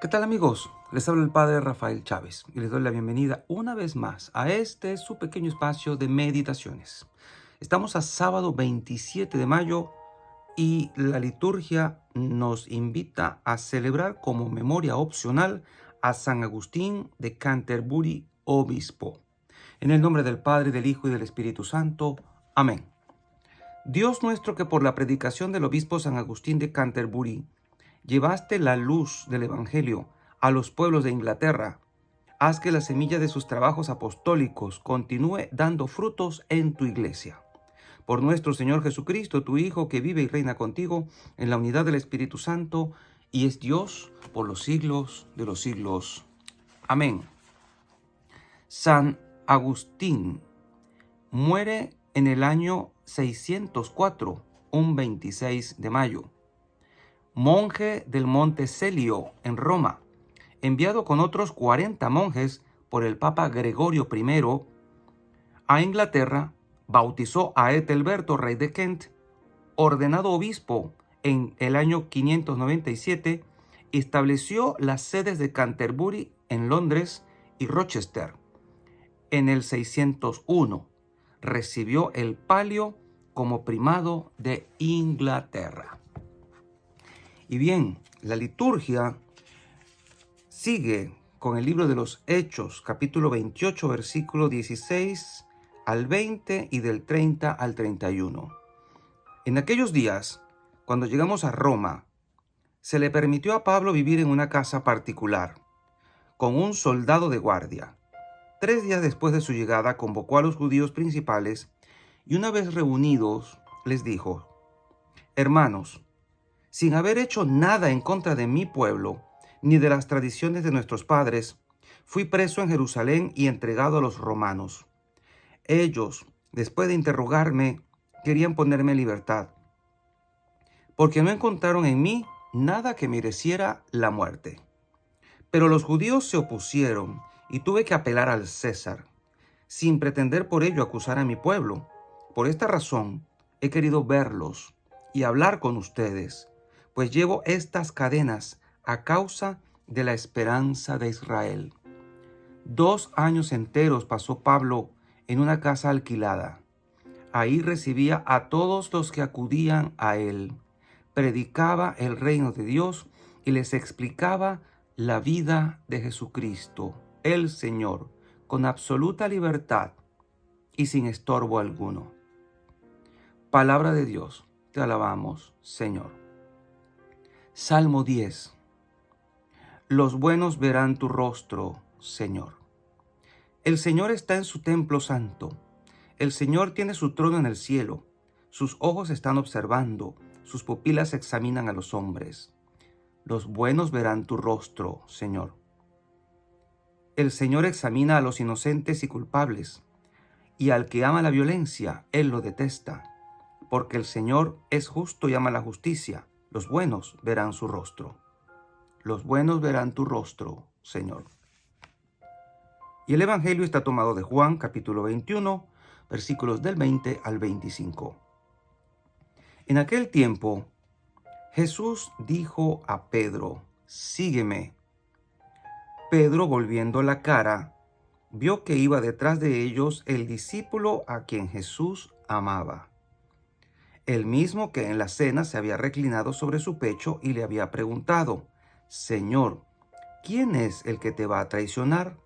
¿Qué tal, amigos? Les habla el Padre Rafael Chávez y les doy la bienvenida una vez más a este su pequeño espacio de meditaciones. Estamos a sábado 27 de mayo y la liturgia nos invita a celebrar como memoria opcional a San Agustín de Canterbury, obispo. En el nombre del Padre, del Hijo y del Espíritu Santo. Amén. Dios nuestro, que por la predicación del obispo San Agustín de Canterbury llevaste la luz del Evangelio a los pueblos de Inglaterra, haz que la semilla de sus trabajos apostólicos continúe dando frutos en tu iglesia. Por nuestro Señor Jesucristo, tu Hijo, que vive y reina contigo en la unidad del Espíritu Santo, y es Dios por los siglos de los siglos. Amén. San Agustín muere en el año 604, un 26 de mayo. Monje del Monte Celio en Roma, enviado con otros 40 monjes por el Papa Gregorio I a Inglaterra, bautizó a Ethelberto, rey de Kent, ordenado obispo en el año 597, estableció las sedes de Canterbury en Londres y Rochester. En el 601, recibió el palio como primado de Inglaterra. Y bien, la liturgia sigue con el libro de los Hechos, capítulo 28, versículo 16 al 20 y del 30 al 31. En aquellos días, cuando llegamos a Roma, se le permitió a Pablo vivir en una casa particular, con un soldado de guardia. 3 días después de su llegada, convocó a los judíos principales y una vez reunidos, les dijo: Hermanos, sin haber hecho nada en contra de mi pueblo, ni de las tradiciones de nuestros padres, fui preso en Jerusalén y entregado a los romanos. Ellos, después de interrogarme, querían ponerme en libertad, porque no encontraron en mí nada que mereciera la muerte. Pero los judíos se opusieron y tuve que apelar al César, sin pretender por ello acusar a mi pueblo. Por esta razón he querido verlos y hablar con ustedes, pues llevo estas cadenas a causa de la esperanza de Israel. 2 años enteros pasó Pablo en una casa alquilada. Ahí recibía a todos los que acudían a él, predicaba el reino de Dios y les explicaba la vida de Jesucristo, el Señor, con absoluta libertad y sin estorbo alguno. Palabra de Dios, te alabamos, Señor. Salmo 10. Los buenos verán tu rostro, Señor. El Señor está en su templo santo. El Señor tiene su trono en el cielo. Sus ojos están observando, sus pupilas examinan a los hombres. Los buenos verán tu rostro, Señor. El Señor examina a los inocentes y culpables, y al que ama la violencia, Él lo detesta, porque el Señor es justo y ama la justicia. Los buenos verán su rostro. Los buenos verán tu rostro, Señor. Y el Evangelio está tomado de Juan, capítulo 21, versículos del 20 al 25. En aquel tiempo, Jesús dijo a Pedro: Sígueme. Pedro, volviendo la cara, vio que iba detrás de ellos el discípulo a quien Jesús amaba, el mismo que en la cena se había reclinado sobre su pecho y le había preguntado: Señor, ¿quién es el que te va a traicionar?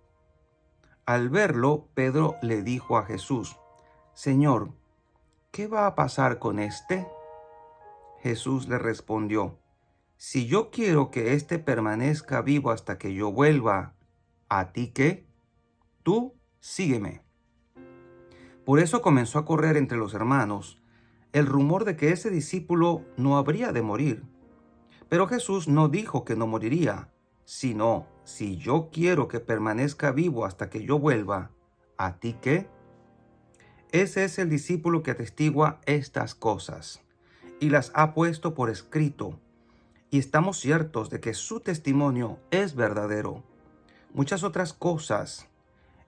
Al verlo, Pedro le dijo a Jesús: Señor, ¿qué va a pasar con éste? Jesús le respondió: Si yo quiero que éste permanezca vivo hasta que yo vuelva, ¿a ti qué? Tú sígueme. Por eso comenzó a correr entre los hermanos el rumor de que ese discípulo no habría de morir. Pero Jesús no dijo que no moriría, sino: si yo quiero que permanezca vivo hasta que yo vuelva, ¿a ti qué? Ese es el discípulo que atestigua estas cosas y las ha puesto por escrito, y estamos ciertos de que su testimonio es verdadero. Muchas otras cosas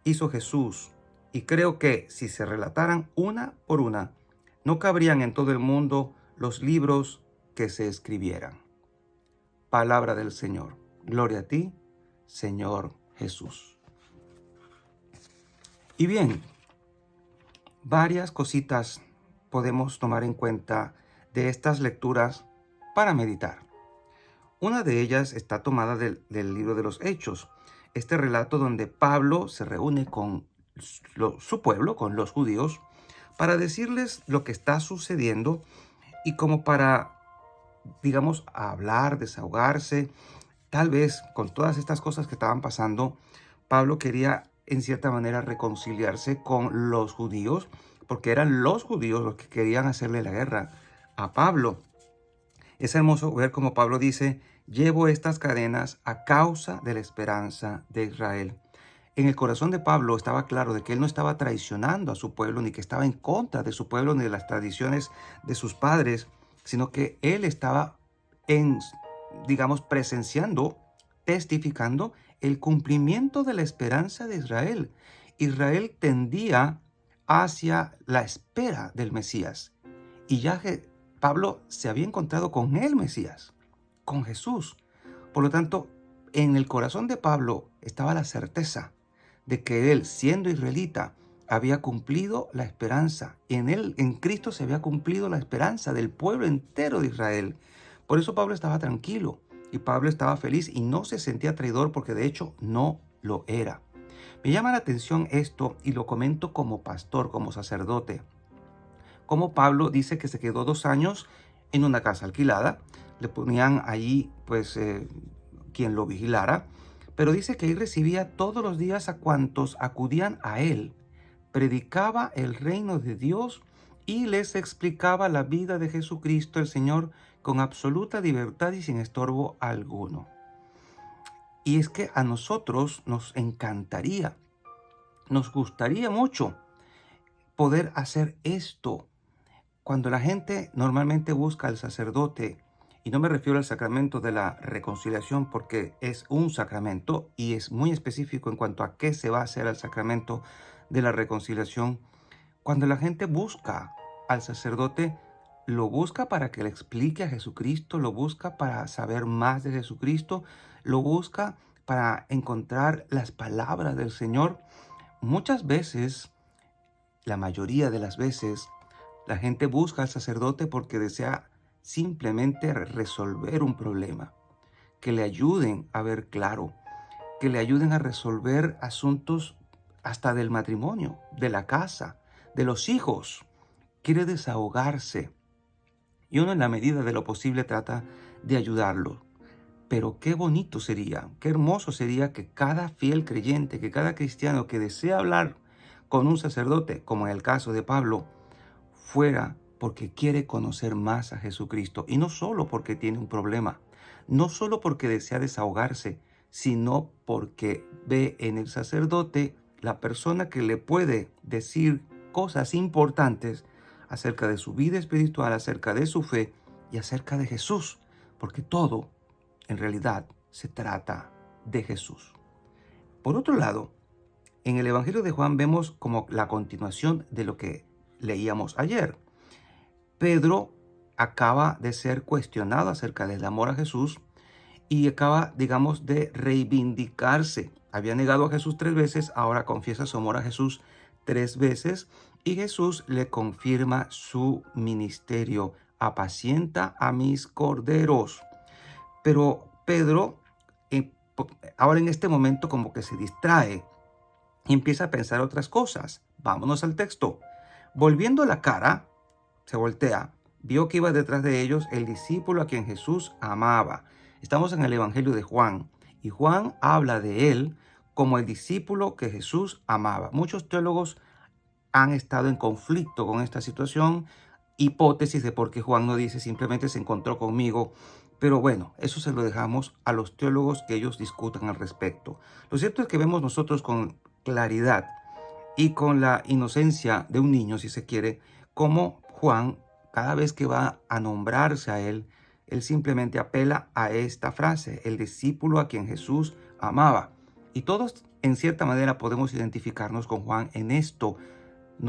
hizo Jesús, y creo que si se relataran una por una, no cabrían en todo el mundo los libros que se escribieran. Palabra del Señor. Gloria a ti, Señor Jesús. Y bien, varias cositas podemos tomar en cuenta de estas lecturas para meditar. Una de ellas está tomada del libro de los Hechos, este relato donde Pablo se reúne con su pueblo, con los judíos, para decirles lo que está sucediendo y como para, digamos, hablar, desahogarse. Tal vez con todas estas cosas que estaban pasando, Pablo quería en cierta manera reconciliarse con los judíos, porque eran los judíos los que querían hacerle la guerra a Pablo. Es hermoso ver como Pablo dice: llevo estas cadenas a causa de la esperanza de Israel. En el corazón de Pablo estaba claro de que él no estaba traicionando a su pueblo, ni que estaba en contra de su pueblo, ni de las tradiciones de sus padres, sino que él estaba digamos, presenciando, testificando el cumplimiento de la esperanza de Israel. Israel tendía hacia la espera del Mesías. Y ya que Pablo se había encontrado con el Mesías, con Jesús. Por lo tanto, en el corazón de Pablo estaba la certeza de que él, siendo israelita, había cumplido la esperanza. En él, en Cristo, se había cumplido la esperanza del pueblo entero de Israel. Por eso Pablo estaba tranquilo y Pablo estaba feliz y no se sentía traidor, porque de hecho no lo era. Me llama la atención esto y lo comento como pastor, como sacerdote. Como Pablo dice que se quedó 2 años en una casa alquilada, le ponían allí pues quien lo vigilara, pero dice que él recibía todos los días a cuantos acudían a él, predicaba el reino de Dios y les explicaba la vida de Jesucristo el Señor con absoluta libertad y sin estorbo alguno. Y es que a nosotros nos encantaría, nos gustaría mucho poder hacer esto. Cuando la gente normalmente busca al sacerdote, y no me refiero al sacramento de la reconciliación porque es un sacramento y es muy específico en cuanto a qué se va a hacer al sacramento de la reconciliación, cuando la gente busca al sacerdote, lo busca para que le explique a Jesucristo, lo busca para saber más de Jesucristo, lo busca para encontrar las palabras del Señor. Muchas veces, la mayoría de las veces, la gente busca al sacerdote porque desea simplemente resolver un problema, que le ayuden a ver claro, que le ayuden a resolver asuntos hasta del matrimonio, de la casa, de los hijos. Quiere desahogarse y uno en la medida de lo posible trata de ayudarlo. Pero qué bonito sería, qué hermoso sería que cada fiel creyente, que cada cristiano que desea hablar con un sacerdote, como en el caso de Pablo, fuera porque quiere conocer más a Jesucristo, y no solo porque tiene un problema, no solo porque desea desahogarse, sino porque ve en el sacerdote la persona que le puede decir cosas importantes acerca de su vida espiritual, acerca de su fe y acerca de Jesús, porque todo en realidad se trata de Jesús. Por otro lado, en el Evangelio de Juan vemos como la continuación de lo que leíamos ayer. Pedro acaba de ser cuestionado acerca del amor a Jesús y acaba, digamos, de reivindicarse. Había negado a Jesús 3 veces, ahora confiesa su amor a Jesús 3 veces y Jesús le confirma su ministerio: apacienta a mis corderos. Pero Pedro, ahora en este momento, como que se distrae y empieza a pensar otras cosas. Vámonos al texto. Volviendo la cara, se voltea, vio que iba detrás de ellos el discípulo a quien Jesús amaba. Estamos en el Evangelio de Juan y Juan habla de él como el discípulo que Jesús amaba. Muchos teólogos han estado en conflicto con esta situación, hipótesis de por qué Juan no dice simplemente se encontró conmigo. Pero bueno, eso se lo dejamos a los teólogos, que ellos discutan al respecto. Lo cierto es que vemos nosotros con claridad y con la inocencia de un niño, si se quiere, cómo Juan, cada vez que va a nombrarse a él simplemente apela a esta frase: el discípulo a quien Jesús amaba. Y todos, en cierta manera, podemos identificarnos con Juan en esto.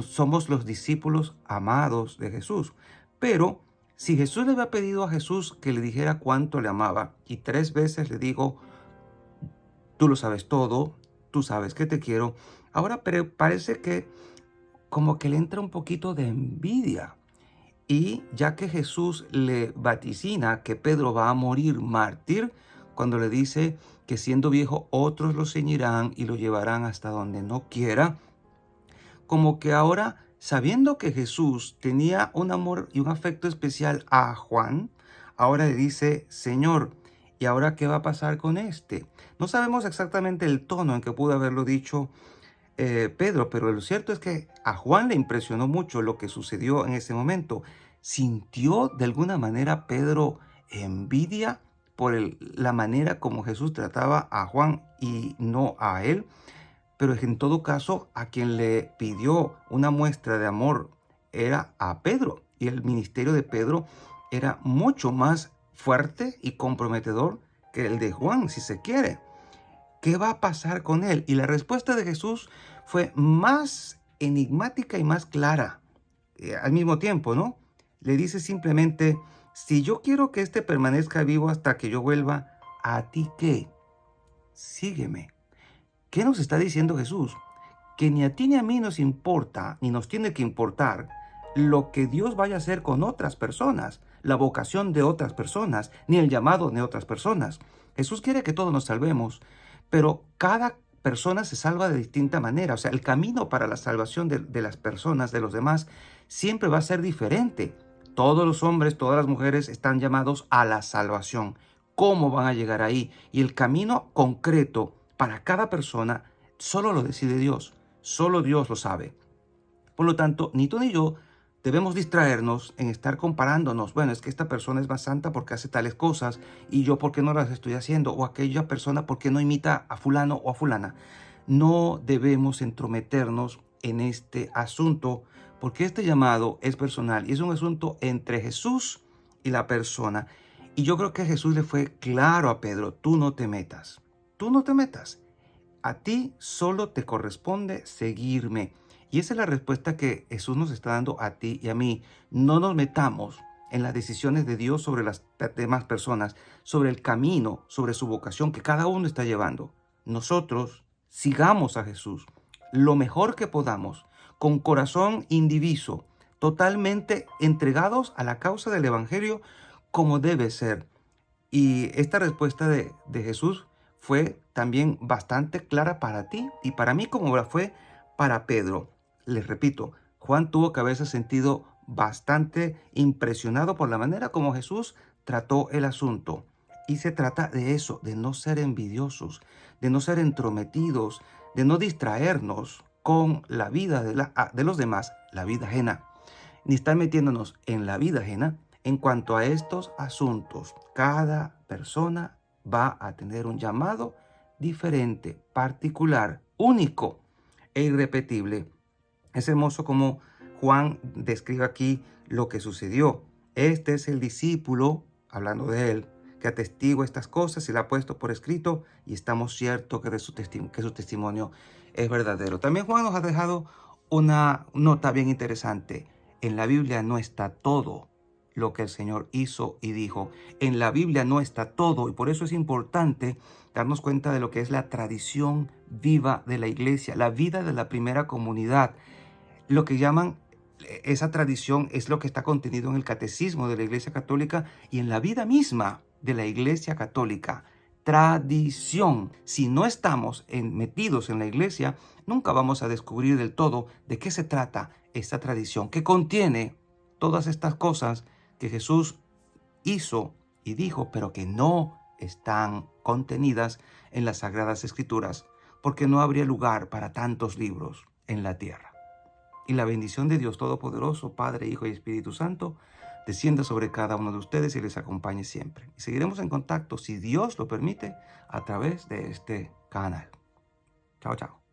Somos los discípulos amados de Jesús. Pero si Jesús le había pedido a Jesús que le dijera cuánto le amaba, y 3 veces le dijo tú lo sabes todo, tú sabes que te quiero. Ahora pero parece que como que le entra un poquito de envidia. Y ya que Jesús le vaticina que Pedro va a morir mártir, cuando le dice que siendo viejo otros lo ceñirán y lo llevarán hasta donde no quiera, como que ahora, sabiendo que Jesús tenía un amor y un afecto especial a Juan, ahora le dice, Señor, ¿y ahora qué va a pasar con este? No sabemos exactamente el tono en que pudo haberlo dicho Pedro, pero lo cierto es que a Juan le impresionó mucho lo que sucedió en ese momento. ¿Sintió de alguna manera Pedro envidia por la manera como Jesús trataba a Juan y no a él? Pero en todo caso, a quien le pidió una muestra de amor era a Pedro. Y el ministerio de Pedro era mucho más fuerte y comprometedor que el de Juan, si se quiere. ¿Qué va a pasar con él? Y la respuesta de Jesús fue más enigmática y más clara al mismo tiempo, ¿no? Le dice simplemente, si yo quiero que éste permanezca vivo hasta que yo vuelva, ¿a ti qué? Sígueme. ¿Qué nos está diciendo Jesús? Que ni a ti ni a mí nos importa, ni nos tiene que importar lo que Dios vaya a hacer con otras personas, la vocación de otras personas, ni el llamado de otras personas. Jesús quiere que todos nos salvemos, pero cada persona se salva de distinta manera. O sea, el camino para la salvación de las personas, de los demás, siempre va a ser diferente. Todos los hombres, todas las mujeres están llamados a la salvación. ¿Cómo van a llegar ahí? Y el camino concreto para cada persona solo lo decide Dios. Solo Dios lo sabe. Por lo tanto, ni tú ni yo debemos distraernos en estar comparándonos. Bueno, es que esta persona es más santa porque hace tales cosas y yo porque no las estoy haciendo, o aquella persona porque no imita a fulano o a fulana. No debemos entrometernos en este asunto porque este llamado es personal y es un asunto entre Jesús y la persona. Y yo creo que Jesús le fue claro a Pedro, tú no te metas, tú no te metas. A ti solo te corresponde seguirme. Y esa es la respuesta que Jesús nos está dando a ti y a mí. No nos metamos en las decisiones de Dios sobre las demás personas, sobre el camino, sobre su vocación que cada uno está llevando. Nosotros sigamos a Jesús lo mejor que podamos, con corazón indiviso, totalmente entregados a la causa del Evangelio como debe ser. Y esta respuesta de Jesús fue también bastante clara para ti y para mí como la fue para Pedro. Les repito, Juan tuvo que haberse sentido bastante impresionado por la manera como Jesús trató el asunto. Y se trata de eso, de no ser envidiosos, de no ser entrometidos, de no distraernos con la vida de los demás, la vida ajena, ni estar metiéndonos en la vida ajena. En cuanto a estos asuntos, cada persona va a tener un llamado diferente, particular, único e irrepetible. Es hermoso como Juan describe aquí lo que sucedió. Este es el discípulo, hablando de él, que atestigua estas cosas y la ha puesto por escrito y estamos ciertos que su testimonio es verdadero. También Juan nos ha dejado una nota bien interesante. En la Biblia no está todo lo que el Señor hizo y dijo. En la Biblia no está todo y por eso es importante darnos cuenta de lo que es la tradición viva de la iglesia, la vida de la primera comunidad. Lo que llaman esa tradición es lo que está contenido en el catecismo de la Iglesia Católica y en la vida misma de la Iglesia Católica. Tradición. Si no estamos metidos en la iglesia, nunca vamos a descubrir del todo de qué se trata esta tradición que contiene todas estas cosas que Jesús hizo y dijo, pero que no están contenidas en las Sagradas Escrituras, porque no habría lugar para tantos libros en la tierra. Y la bendición de Dios Todopoderoso, Padre, Hijo y Espíritu Santo, descienda sobre cada uno de ustedes y les acompañe siempre. Y seguiremos en contacto, si Dios lo permite, a través de este canal. Chao, chao.